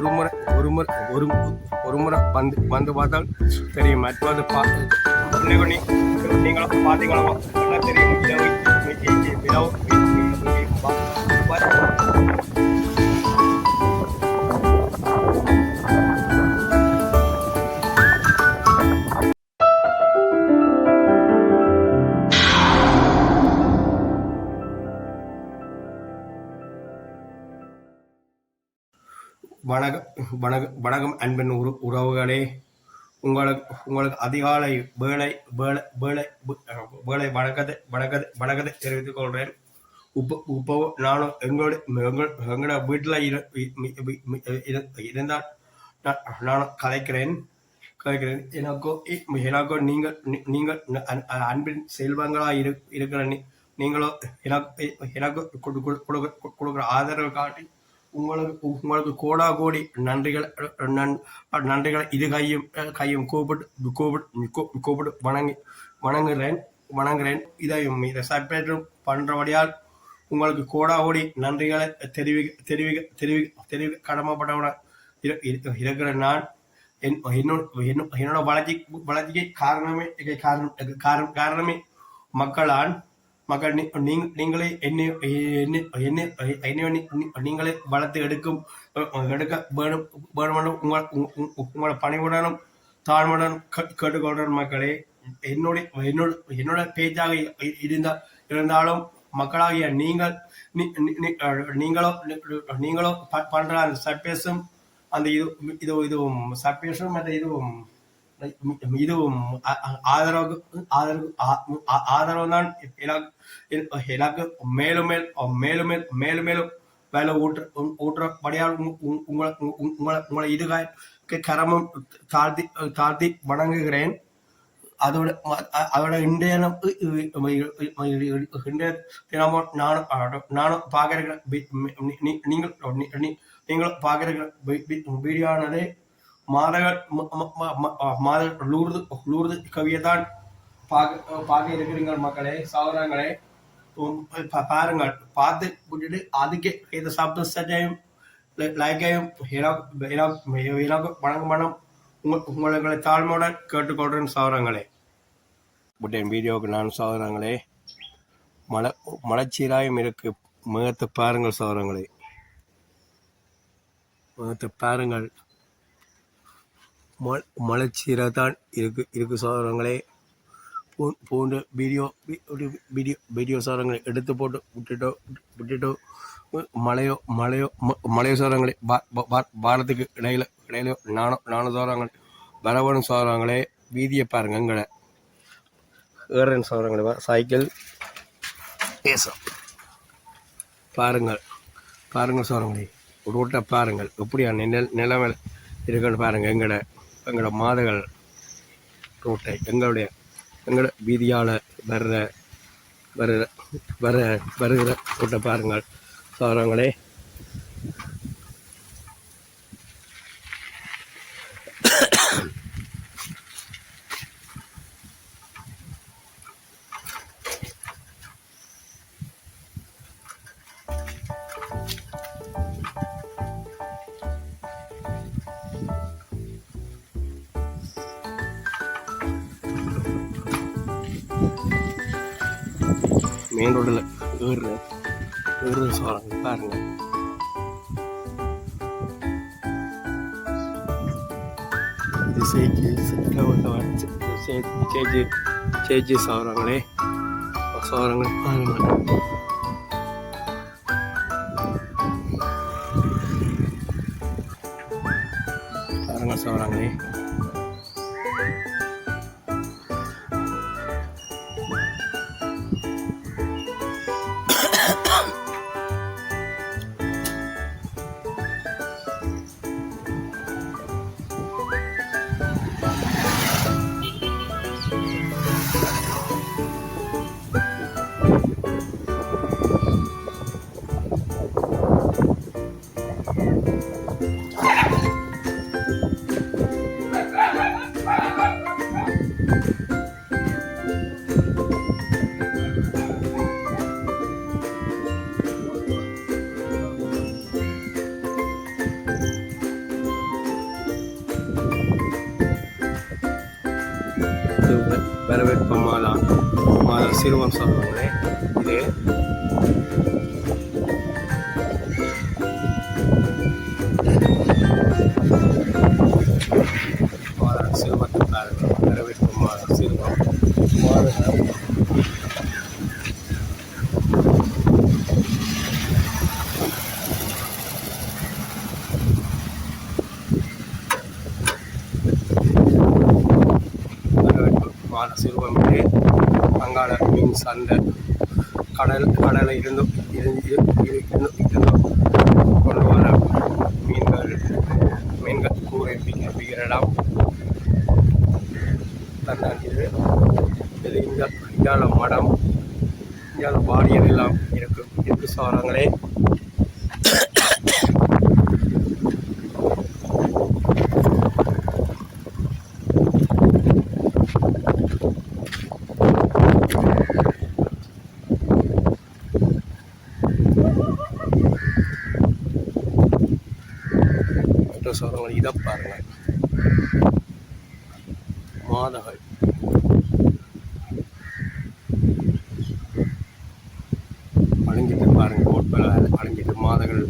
ஒரு முறை ஒரு முறை ஒரு ஒரு முறை வந்து பார்த்தால் தெரியும். மற்றது நீங்களும் பார்த்தீங்களா தெரியும். இரவு வணக்கம் அன்பின் உறவுகளே. உங்களுக்கு அதிகாலை வேலை வணக்கத்தை தெரிவித்துக் கொள்கிறேன். இப்போ நானும் எங்களோட வீட்டில் இருந்தால் நானும் கலைக்கிறேன். எனக்கோ நீங்கள் அன்பின் செல்வங்களாக இருக்கிற நீங்களோ எனக்கு கொடுக்குற ஆதரவு காட்டி உங்களுக்கு கோடி நன்றிகள் இது கையும் கூப்பிட்டு வணங்குகிறேன். இதை சப்ஸ்கிரைப் பண்றபடியால் உங்களுக்கு கோடி நன்றிகளை தெரிவிக்க கடமைப்பட்டவன இருக்கிற நான் என்னோட வளர்ச்சிக்கு காரணமே மக்கள் நீங்களே நீங்களே வளர்த்து எடுக்க வேணும். உங்களை பணிவுடனும் தாழ்வுடனும் கேட்டுக்கொள்ற மக்களே. என்னோட பேச்சாக இருந்தாலும் மக்களாகிய நீங்களோ பண்ற அந்த சர்பேஸும் அந்த இதுவும் சர்பேஸும் மற்ற இதுவும் ஆதரவு தான் எனக்கு மேலும் வேலை ஊற்றபடியால் உங்களை கரமும் தாழ்த்தி வணங்குகிறேன். அதோட இன்றைய தினமும் நானும் பார்க்கிற நீங்கள் பார்க்கிற வீடியோனது மாதர் லூர்து கவியைதான் பார்க்க இருக்கிறீங்க மக்களே, சகோதரங்களே. பாருங்கள், பார்த்து விட்டுட்டு அதுக்கு இந்த சப்ஸ்கிரைபையும் லைக்கையும் எனக்கு வணக்கம் உங்களை தாழ்மையுடன் கேட்டுக்கொள்றேன் சகோதரங்களே. விட்டேன் வீடியோவுக்கு நான் சகோதரங்களே. மலைச்சீராயும் இருக்கு. மேகத்தை பாருங்கள் சகோதரங்களே, மேகத்தை பாருங்கள். மலைச்சீராக தான் இருக்கு சகோதரங்களே. போன்ற வீடியோ சகோதரங்களை எடுத்து போட்டு விட்டுட்டோ மலையோ சகோதரங்களே. பாரத்துக்கு இடையில நானும் சகோதரங்களே வரவணும் சகோதரங்களே. வீதியை பாருங்க, எங்களை ஏறன் சகோதரங்களே. சைக்கிள் பாருங்கள் சகோதரங்களே. ரோட்டை பாருங்கள் எப்படியா நிலைமை இருக்குன்னு பாருங்கள். எங்களோட மாதங்கள் ரோட்டை எங்களோட வீதியால் வருகிற ரோட்டை பாருங்கள் சகோதரங்களே. மெயின் ரோடில் ஏறு சோழங்க பாருங்க. இது சேஜி சோழங்களே பாருங்க. சோழங்களே வரவேற்பு மாதா மாதா சிறுவம் சொல்லுவாங்களே இது மாதா சிறுவத்துக்காரர் வரவேற்பு மாதா சிறுவம் மாதா மாத சிறுவமிலே வங்காள மீன் சந்தை கடலை இருந்து கொண்டு வர மீன்கள் கூரை விற்கிற இடம் தந்தான் இது இந்தியால மடம் இந்தியால பாடியல் எல்லாம் இருக்கு சாரங்களே. சாரங்கள் இதை பாருங்க மாதகள் அழிஞ்சிட்டு பாருங்க போட்களை அழிஞ்சிட்டு மாதங்கள்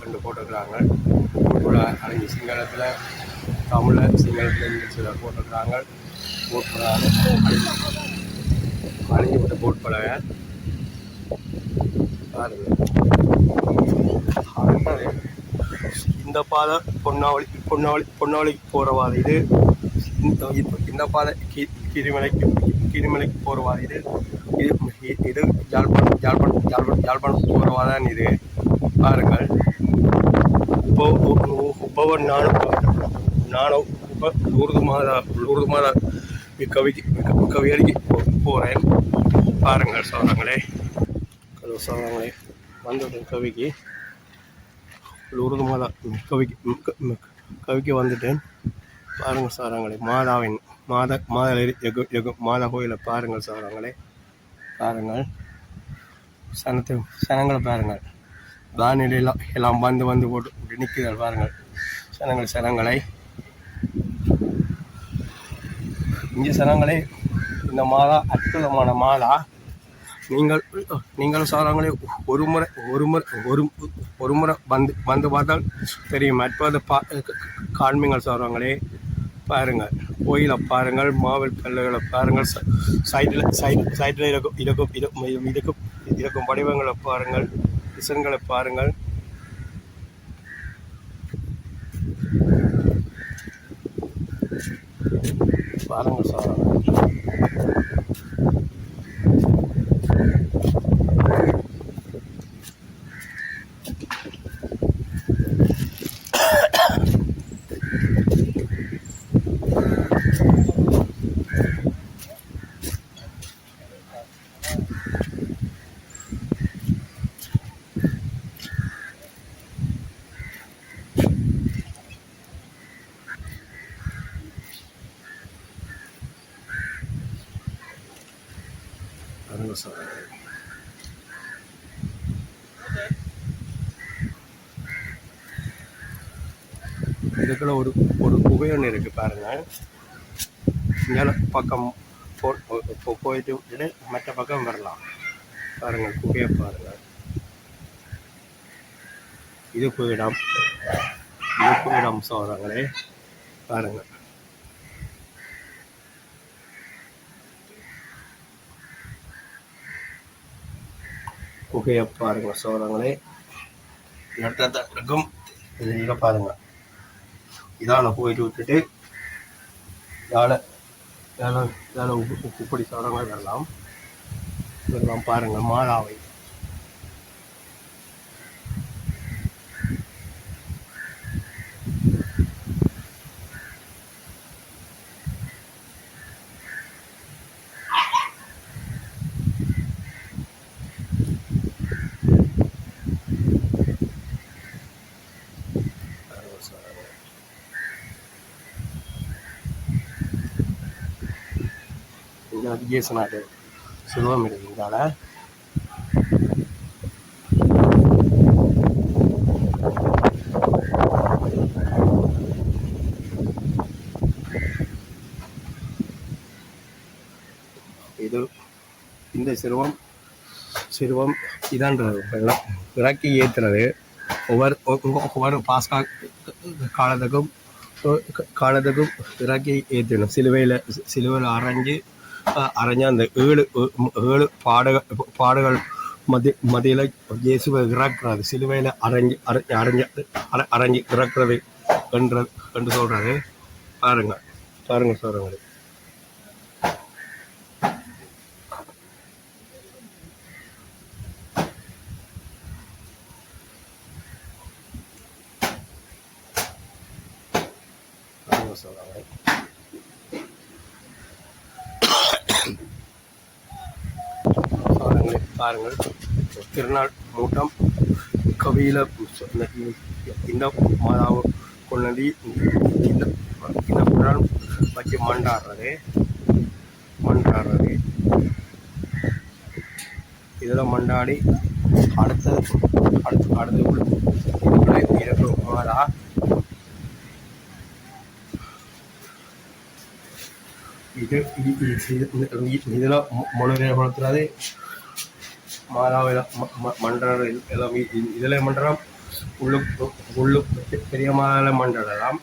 ரெண்டு போட்டுக்கிறாங்க போட்களை அழிஞ்சி சிங்களத்தில் தமிழில் சிங்களத்தில் இங்கிலீஷில் போட்டுக்கிறாங்க போட்களை அழிஞ்சி விட்ட போட்களை பாருங்க. இந்த பாதை பொன்னாவளிக்கு போகிற பாதை இது. இந்த பாதை கீரிமலைக்கு போகிற பாதை இது. இது யாழ்ப்பாணம் போகிற பாதை தான் இது பாருங்கள். இப்போ நானும் உருது மாதா கவியடிக்கு போகிறேன் பாருங்கள் சோழங்களே. வந்துட்டேன் கவிக்கு உருது மாதா கவிக்கு வந்துட்டேன் பாருங்கள் சாரங்களே. மாதாவின் மாதா கோயிலை பாருங்கள் சாரங்களே. பாருங்கள் சனங்களை பாருங்கள். வானிலையெல்லாம் எல்லாம் வந்து போட்டு நிற்கிறார் பாருங்கள் சனங்களை இங்கே சனங்களே. இந்த மாதா அற்புதமான மாதா. நீங்கள் சாரங்களே ஒரு முறை வந்து பார்த்தால் தெரியும். அற்புத காண்பீங்கள் சாரங்களே. பாருங்கள் கோயிலை பாருங்கள், மாவல் கல்லுகளை பாருங்கள், சைடில் இருக்கும் வடிவங்களை பாருங்கள், டிசைன்களை பாருங்கள். பாருங்கள் சாரங்கள் இதுக்குள்ள ஒரு குகை ஒன்று இருக்கு பாருங்க. இங்கே பக்கம் போயிட்டு விட்டுட்டு மற்ற பக்கம் வரலாம் பாருங்கள். குகையை பாருங்கள். இது இடம் சொல்றாங்களே பாருங்கள். குகையை பாருங்க சோழங்களே. இருக்கும் இதை பாருங்க. இதால் போயிட்டு விட்டுட்டு இதால் உப்புப்படி சோழங்க வரலாம் பாருங்க மாதாவை. விஜயசனாடு சிறுவம் இருக்குங்கால இந்த சிறுவம் இதான்றது இறக்கி ஏற்றுறது ஒவ்வொரு பாஸ்கா காலத்துக்கும் இறக்கி ஏற்றணும். சிலுவையில் அரைஞ்ச அந்த ஏழு பாடுகள் மதியில் இயேசுவை இறக்குறது, சிலுவையில் அரைஞ்சு இறக்குறது என்று சொல்றது. பாருங்க சொல்றாங்க. பாருங்கள் திருநாள் மூட்டம் கவியில இந்த மாதாவை கொண்டு இந்த புறான் வச்சு மண்டாடுறது இதெல்லாம் மண்டாடி அடுத்தது இருக்கும் மாதா. இதுல மொழியை கொடுத்துறாது மாதாவில் மன்றாடு எல்லாம் இதில் மன்றம் உள்ளு பெரிய மாதாவில் மன்றாடலாம்.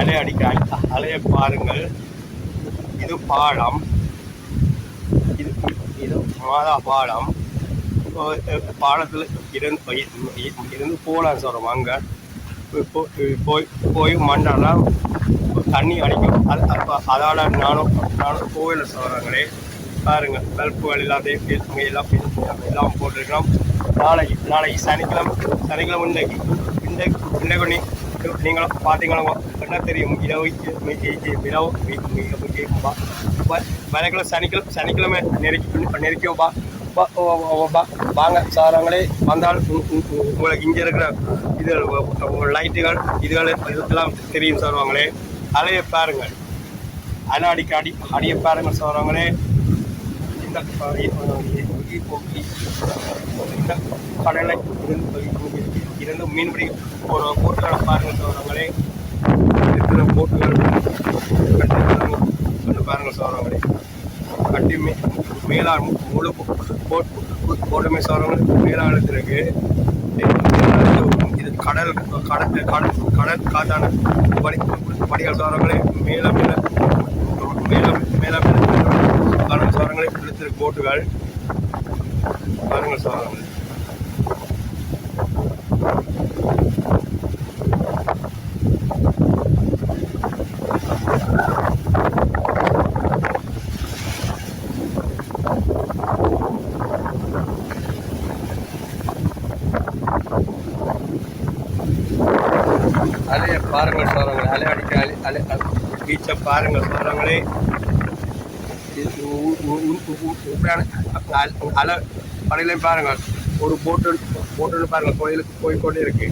அலை அடிக்க அலையை பாருங்கள். இது பாலம், இது மாதா பாலம். பாலத்தில் இருந்து போகலாம் சொல்கிறோம். அங்கே போய் மண்டாலாம் தண்ணி அடிக்கும். அதால் நானும் கோவிலில் சொல்கிறாங்களே பாருங்கள். பல்புகள் எல்லாத்தையும் எல்லாம் போட்டிருக்கிறோம். நாளைக்கு சனிக்கிழமை இன்னைக்கு நீங்களும் பார்த்தீங்களா என்ன தெரியும். சனிக்கிழமை நெருக்கியோப்பா வாங்க சாரங்களே. வந்தால் உங்களுக்கு இங்கே இருக்கிற இது லைட்டுகள் இதெல்லாம் தெரியும் சொல்லுவாங்களே. அலையை பாருங்கள், அலை அடிய பாருங்கள் சொல்லுவாங்களே. இந்த கடலை இருந்து மீன்பிடி ஒரு போட்டுகளை பாருங்கள் சொல்லுவாங்களே. எத்தனை போட்டுகள் பாருங்கள் சொல்லுவாங்களே. கட்டி மேலாண் முழு போட்டுமே சொல்றவங்க மேலாளத்திற்கு இது கடல் காத்தான படிகள் சொல்றவங்களே. மேல சொல்றவங்களே இழுத்திருக்கு போட்டுகள் பாருங்கள் சொல்றவங்க. அலையை பாருங்கள் சொல்றாங்களே. அலை அடிக்க பீச்சை பாருங்கள் சொல்றாங்களே. அலை படையிலையும் பாருங்கள். ஒரு போட்டு பாருங்கள் கோயிலுக்கு போய்கொண்டே இருக்கு.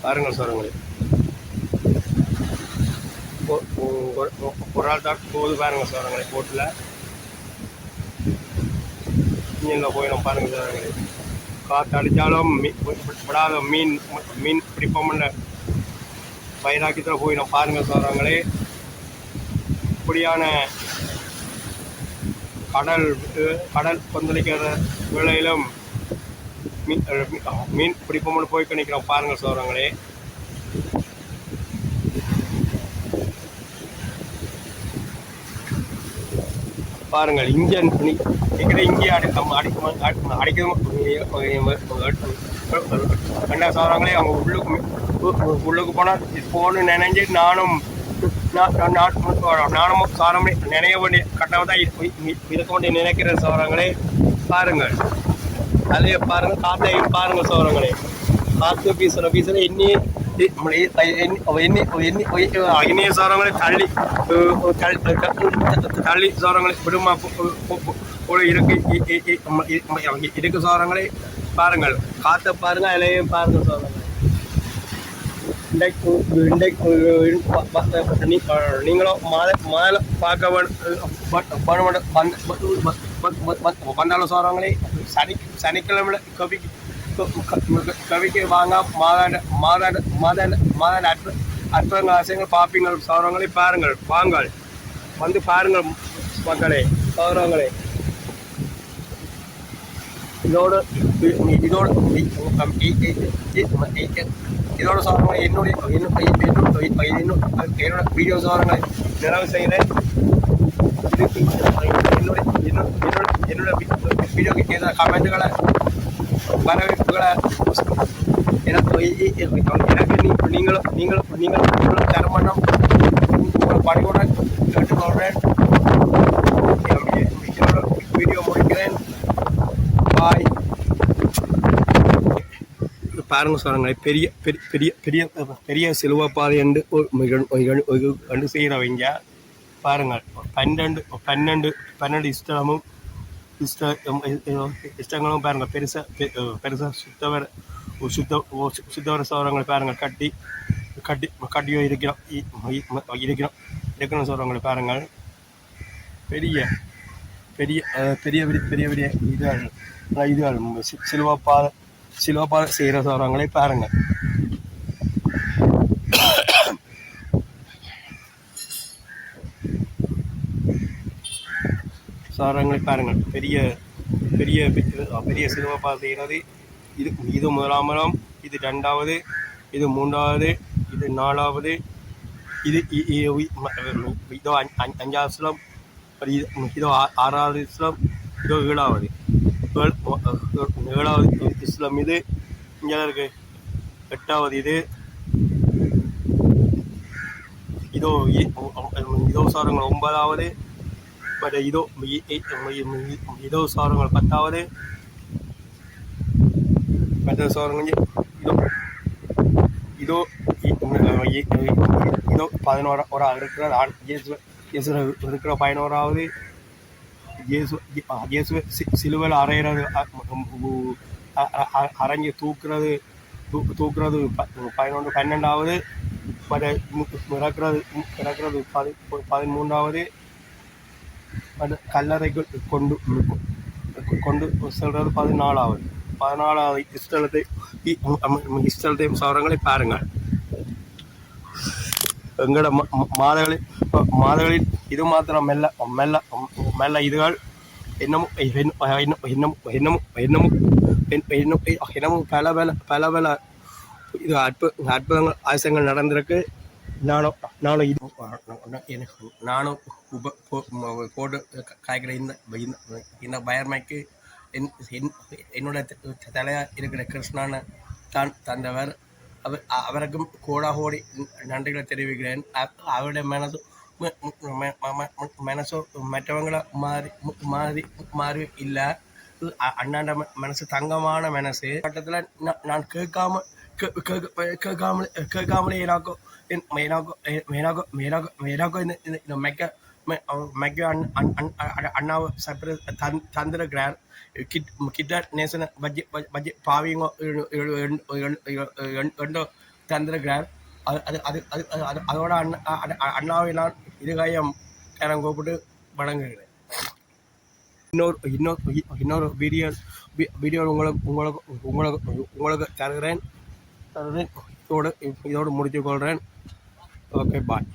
பாருங்கள் சொல்லுங்களே. ஒரு ஆள் தான் போகுது பாருங்கள் சொல்லுங்களே. போட்டில் இங்கே போயிடும் பாருங்கள் சொல்லுங்களே. காற்று அடித்தாலும் விடாத மீன் பிடிப்போம்ல வைராக்கியத்தில் போயிடும் பாருங்கள் சொல்கிறாங்களே. இப்படியான கடல் கொந்தளிக்கிற வேளையிலும் மீன் பிடிப்போம்னு போய் நிற்கிறோம் பாருங்கள் சொல்கிறாங்களே. பாருங்கள் இன்ஜின் இங்கே அடிக்கவும் என்ன சொல்கிறாங்களே. அவங்க உள்ளுக்கு போனால் நினைஞ்சு நானும் சாரம் நினைய வேண்டிய கட்டாயம் தான் இருக்க வேண்டிய நினைக்கிறேன் சொல்கிறாங்களே. பாருங்கள் அதைய பாருங்கள். காத்தையும் பாருங்கள் சொல்கிறாங்களே. காற்று வீசுற இன்னிய சொல்கிறவங்களே தள்ளி சொல்கிறவங்களே விடுமா போல இருக்கு இருக்கு சோரங்களை பாருங்கள். காற்றை பாருங்க, இலையும் பாருங்க சோரங்கள். நீங்களும் மாலை பார்க்க வந்தாலும் சோரங்களே சனிக்கிழமை கவிக்கு வாங்க மாதாண்ட அற்புதங்கள் ஆசைகள் பார்ப்பீங்கள் சோரங்களை பாருங்கள். வாங்கள் வந்து பாருங்கள் மக்களே சோரங்களே. இதோட சோரங்களை என்னோட வீடியோ சோரங்களை நிறைவு செய்கிறேன். என்னோட வீடியோக்கு ஏதாவது கமெண்ட்டுகளை வரவேற்புகளை எனக்கு நீங்களும் தரமன்னம் பணிவுடன் கேட்டுக்கொள்கிறேன். வீடியோ முடிக்கிறேன். பாய். பாருங்க சொல்லுங்க, பெரிய பெரிய பெரிய பெரிய சிலுவை பாதை என்று கண்டு செய்கிறவங்க பாருங்கள். 12 இஷ்டங்களும் பாருங்க. பெருசா சுத்தவர சோரங்களை பாருங்கள். கட்டியோ இருக்கணும் சோரங்களை பாருங்கள். பெரிய பெரிய பெரிய பெரிய பெரிய இதுகள் சிலுவப்பாதை செய்கிற சோரங்களை பாருங்கள். சோரங்களை பாருங்கள். பெரிய பெரிய பெரிய சிலுவப்பாதை செய்கிறது. இது முதலாமலம், இது 2வது, இது 3வது, இது 4வது, இதோ 5வது இஸ்லாம், இதோ 6வது இஸ்லாம், இதோ 7வது இஸ்லாம். இது இங்கே இருக்கு 8வது. இதோ சாரங்கள் 9வது. பட் இதோ சாரங்கள் 10வது. மற்ற சாரங்கள் இதோ 11 இருக்கிறது. இயேசு இருக்கிற 11வது. இயேசு சிலுவையில் அரைஞ்சி தூக்குறது 12வது. இறக்குறது 13வது. கல்லறைக்கு கொண்டு செல்றது 14வது. இஸ்தலத்தையும் சவரங்களை பாருங்கள். எங்களோட மாதகளில் இது மாத்திரம் மெல்ல இதுகள் என்னமும் பல இது அற்புதங்கள் ஆசைகள் நடந்திருக்கு. நானும் போட்டு காய்க்கிற இந்த பயர்மைக்கு என்னோட தலையாக இருக்கிற கிருஷ்ணனை தான் தந்தவர். அவருக்கும் கோடாகோடி நன்றிகளை தெரிவிக்கிறேன். அவருடைய மனசோ மற்றவங்கள மாறி இல்லை. அண்ணாண்ட மனசு தங்கமான மனசு. கட்டத்தில் நான் கேட்காமலே எனக்கோ இந்த மெக்க அண்ணாவை சர்ப்ரைஸ் தந்திருக்கிறார். கிட்ட நேசனை பஜ்ஜி பாவிங்க தந்திருக்கிறார். அதோட அண்ணாவை நான் இருகாயம் நேரம் கூப்பிட்டு வணங்குகிறேன். இன்னொரு வீடியோ உங்களுக்கு தருகிறேன். இதோடு முடித்துக்கொள்கிறேன். ஓகே, பாய்.